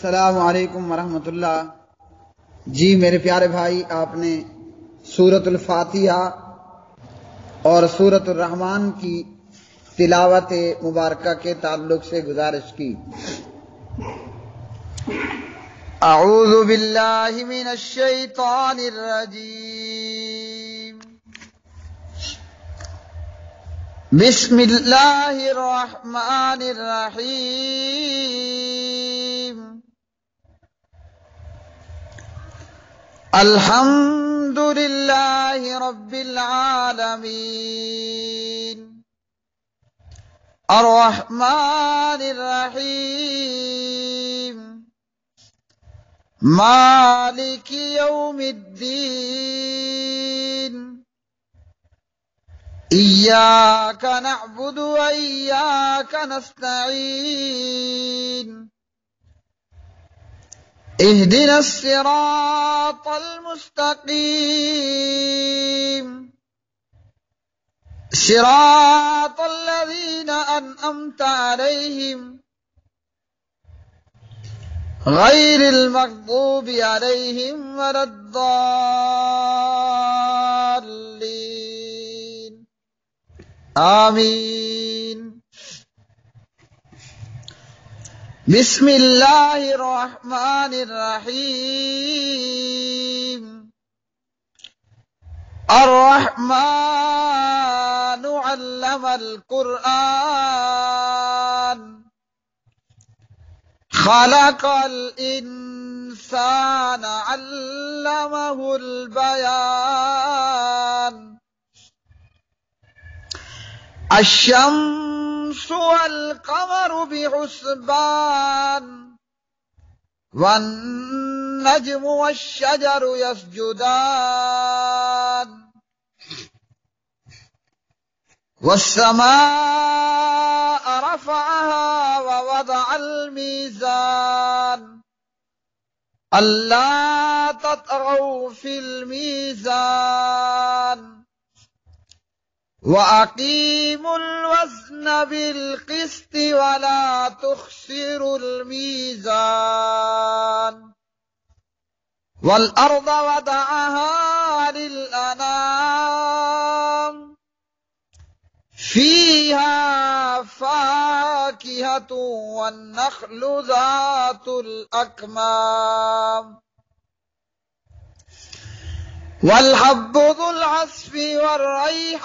अस्सलामु अलैकुम वरहमतुल्लाह। जी मेरे प्यारे भाई, आपने सूरतुल फातिहा और सूरतुर रहमान की तिलावत मुबारका के ताल्लुक से गुजारिश की। अऊज़ु बिल्लाहि मिनश शैतानिर रजीम। बिस्मिल्लाहिर रहमानिर रहीम। अल्हम्दुलिल्लाहि रब्बिल आलमीन अर्रहमानिर रहीम मालिकि यौमिद्दीन इय्याका नअबुदु व इय्याका नस्तईन इहदिनस सिरातल मुस्तकीम सिरातल लज़ीना अनअमता अलैहिम गैरिल मग़दूबि अलैहिम वलद्दाल्लीन। आमीन। बिस्मिल्लाहिर रहमानिर रहीम। अर्रहमानु अल्लमल कुरआन खलक़ल इंसान अल्लमहुल बयान। अश्शम्सु वल क़मरु बिहुस्बान वन्नज्मु वश्शजरु यस्जुदान वस्समाअ रफ़अहा व वदअल मीज़ान अल्ला ततग़ौ फ़िल मीज़ान व अक़ीमुल वज़्न बिल क़िस्ति व ला तुख़्सिरुल मीज़ान वल अर्ज़ वदअहा लिल अनाम फ़ीहा फ़ाकिहतु वन नख़्लु ज़ातुल अकमाम वल हब्बु ज़ुल अस्फ़ि वर्रैहान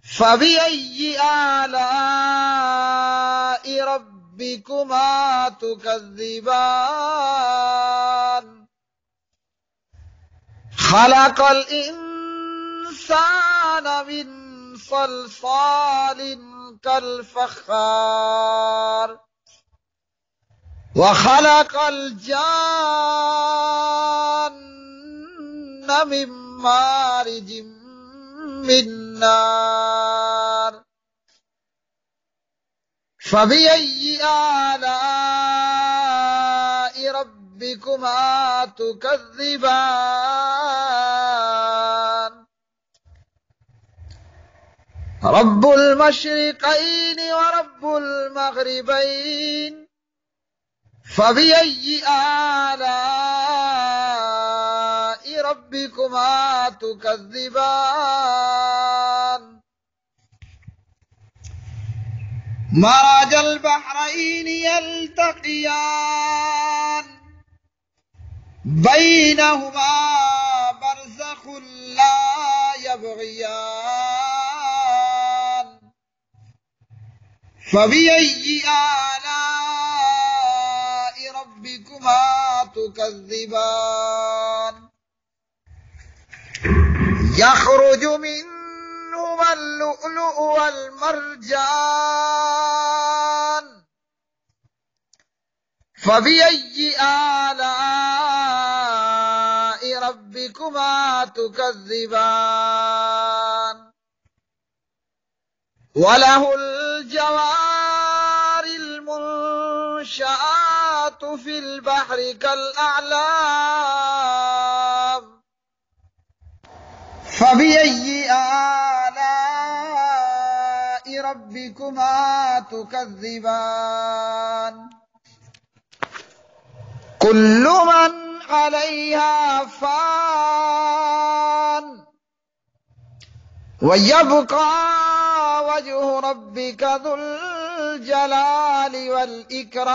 फ़बिअय्यि आलाइ रब्बिकुमा तुकज़्ज़िबान। खलक़ल इंसान मिन सलसालिन कल फ़ख़्ख़ार व खलक़ल जान्न मिन मारिजिम मिन नार फ़बिअय्यि आलाइ रब्बिकुमा तुकज़्ज़िबान। रब्बुल मशरिक़ैनि व रब्बुल मग़रिबैनि फ़बिअय्यि आलाइ रब्बिकुमा तुकज़्ज़िबान। मरजल बहरैनि यल्तक़ियान बैनहुमा बरज़ख़ुन ला यबग़ियान फ़बिअय्यि आलाइ रब्बिकुमा तुकज़्ज़िबान। यख़रुजु मिन्हुमल लुअ्लुअु वल मरजान फ़बिअय्यि आलाइ रब्बिकुमा तुकज़्ज़िबान। वलहुल जवारिल मुनशआतु फ़िल बहरि कल अअलाम फ़बिअय्यि आलाइ रब्बिकुमा तुकज़्ज़िबान कुल्लु मन अलैहा फ़ान व यब्क़ा वजहु रब्बिका ज़ुल जलाली वल इकराम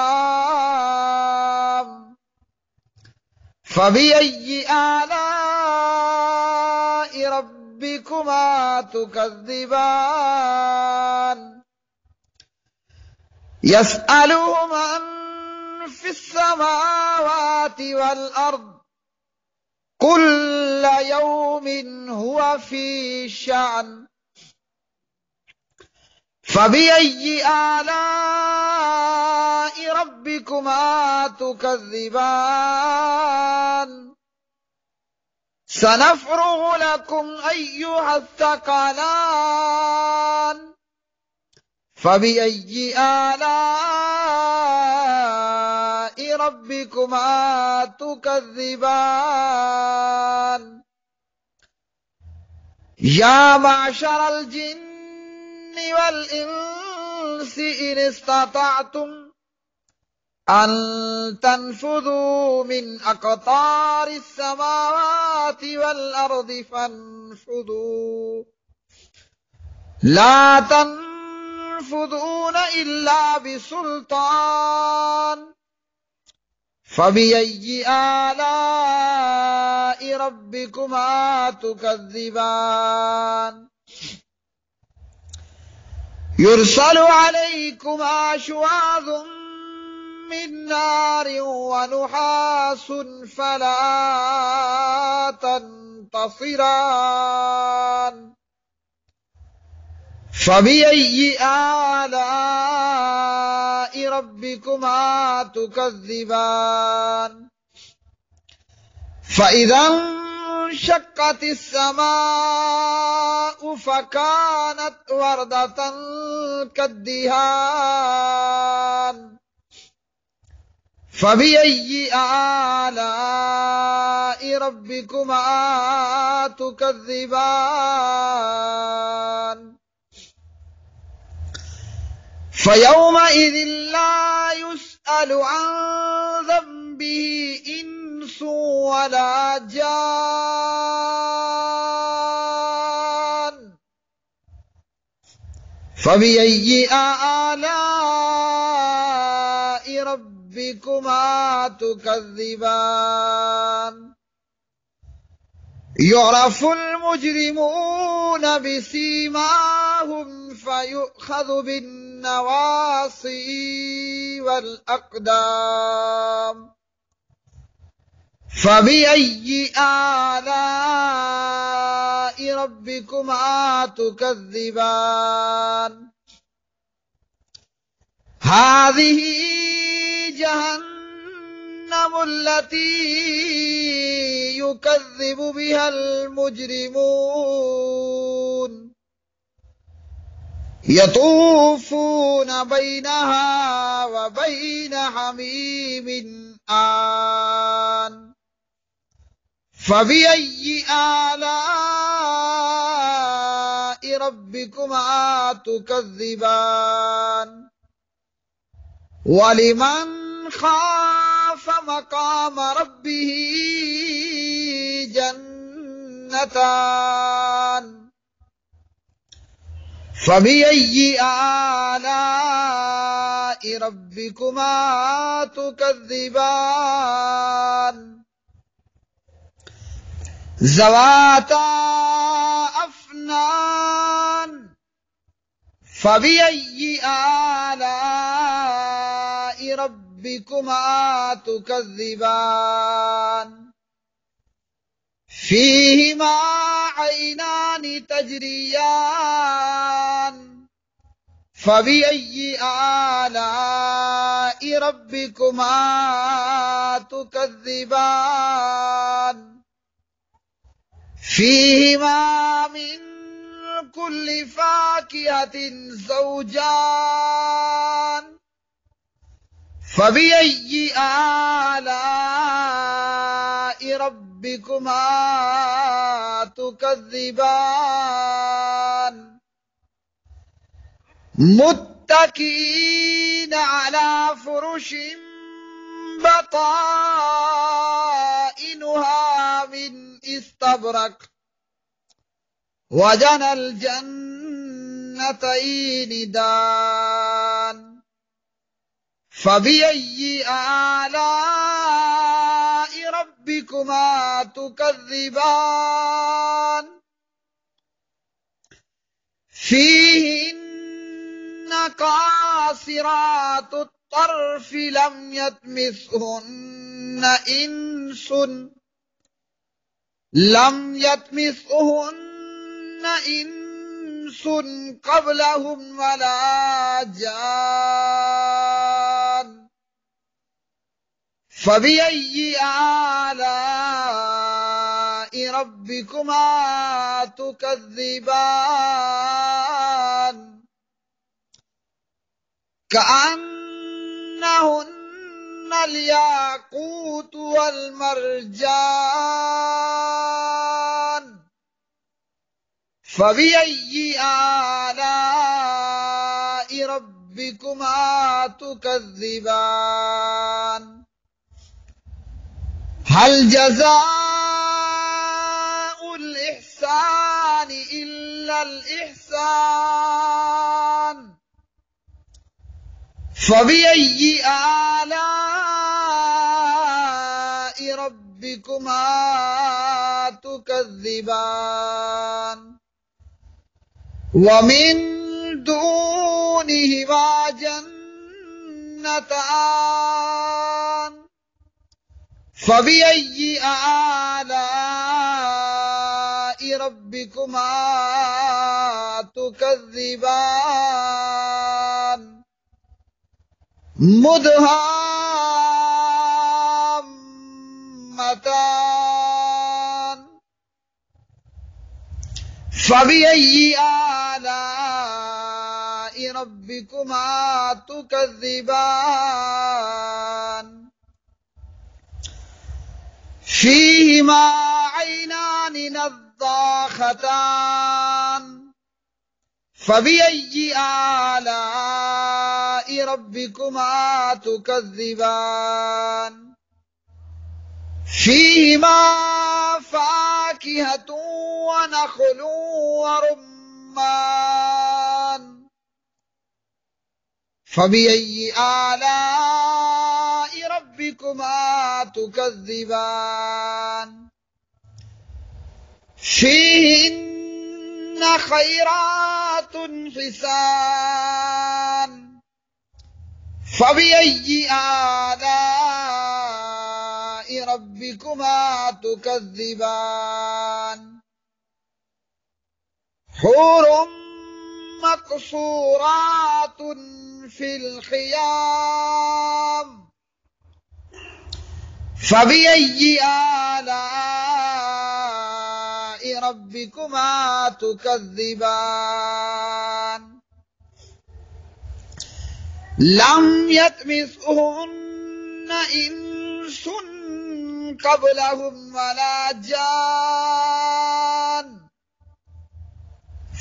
फ़बिअय्यि आलाइ रब्बिकुमा तुकज़्ज़िबान यसअलुहु मन फिस्समावाति वल अर्द कुल्ल यौमिन हुवा फी शान फ़बिअय्यि आलाइ रब्बिकुमा तुकज़्ज़िबान सनफ़्रुगु लकुम अय्युहस्सक़लान फ़बिअय्यि आलाइ रब्बिकुमा तुकज़्ज़िबान या माशरल जिन्नि वल इंसि इन इस्तताअतुम अन तनफुदू मिन अक़तारिस समावाति वल अर्दि फनफुदू ला तनफुदून इल्ला बिसुल्तान फ़बिअय्यि आलाइ रब्बिकुमा तुकज़्ज़िबान युरसलु अलैकुमा शुवाज़ुम मिन नारिन व नुहासुन फला तंतसिरान फ़बिअय्यि आलाइ रब्बिकुमा तुकज़्ज़िबान फ़इज़ा इंशक़्क़तिस समाउ फ़कानत वर्दतन कद्दिहान फ़बिअय्यि आलाइ रब्बिकुमा तुकज़्ज़िबान फ़यौमइज़िन ला युस्अलु अन ज़ंबिही इंसुन वला जान फ़बिअय्यि आलाइ रब्बिकुमा तुकज़्ज़िबान युअरफुल मुजरिमून बिसीमाहुम फ़युअख़ज़ु बिन्नवासी वल अक़दाम फ़बिअय्यि आलाइ रब्बिकुमा तुकज़्ज़िबान हाज़िही जहन्नमु अल्लती युकज़्ज़िबु बिहल मुजरिमून यतूफ़ून बैनहा व बैन हमीमिन आन फ़बिअय्यि आलाइ रब्बिकुमा तुकज़्ज़िबान वलिमन खाफ़ मक़ाम रब्बिही जन्नतान फ़बिअय्यि आलाइ रब्बिकुमा तुकज़्ज़िबान ज़वाता अफ़नान फ़बिअय्यि आलाइ रब्बिकुमा तुकज़्ज़िबान फ़ीहिमा ऐनानि तजरियान फ़बिअय्यि आलाइ रब्बिकुमा तुकज़्ज़िबान फ़ीहिमा मिन कुल्लि फ़ाकिहतिन ज़ौजान फ़बिअय्यि आलाइ रब्बिकुमा तुकज़्ज़िबान मुत्तकीन अला फुरुशिन बताइनुहा मिन इस्तबरक वजनल जन्नतैनि दान फबिअय्यि आलाइ रब्बिकुमा तुकज़्ज़िबान फीहिन्न कासिरातुत तर्फ़ लम यत्मिसहुन्न इंसुन क़ब्लहुम वला जान फबिअय्यि आलाइ रब्बिकुमा तुकज़्ज़िबान कअन्नहुन्नल याक़ूत वल मरजान फबिअय्यि आलाइ रब्बिकुमा तुकज़्ज़िबान हल जज़ाउल इहसानि इल्लल इहसान फबिअय्यि आलाइ रब्बिकुमा तुकज़्ज़िबान वमिन दूनिहिमा जन्नतान फबिअय्यि आलाइ रब्बिकुमा तुकज़्ज़िबान मुदहाम्मतान फबिअय्यि आलाइ रब्बिकुमा तुकज़्ज़िबान फीहिमा ऐनानि नज़्ज़ाख़तान फबिअय्यि आलाइ रब्बिकुमा तुकज़्ज़िबान फीहिमा फ़ाकिहतुन व नख़लुन व रुम्मान फबिअय्यि आलाइ रब्बिकुमा तुकज़्ज़िबान फीहिन्न खैरातुन हिसान फबिअय्यि आलाइ रब्बिकुमा तुकज़्ज़िबान हुरुम मक़सूरातुन फिल ख़ियाम फबिअय्यि आलाइ रब्बिकुमा तुकज़्ज़िबान लम यत्मिसहुन्न इंसुन क़ब्लहुम वला जान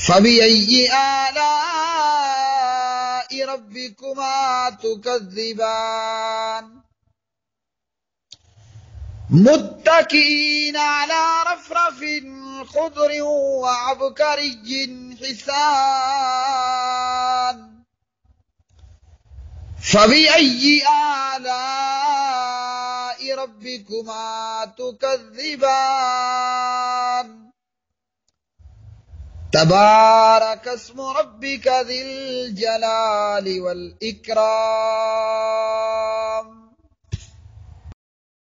फबिअय्यि आलाइ रब्बिकुमा तुकज़्ज़िबान मुत्तकीन अला रफ़रफ़िन ख़ुद्रिन व अबकरिय्यिन हिसान फबिअय्यि आलाइ रब्बिकुमा तुकज़्ज़िबान तबारक अस्मु रब्बिका ज़िल जलालि वल इक्राम।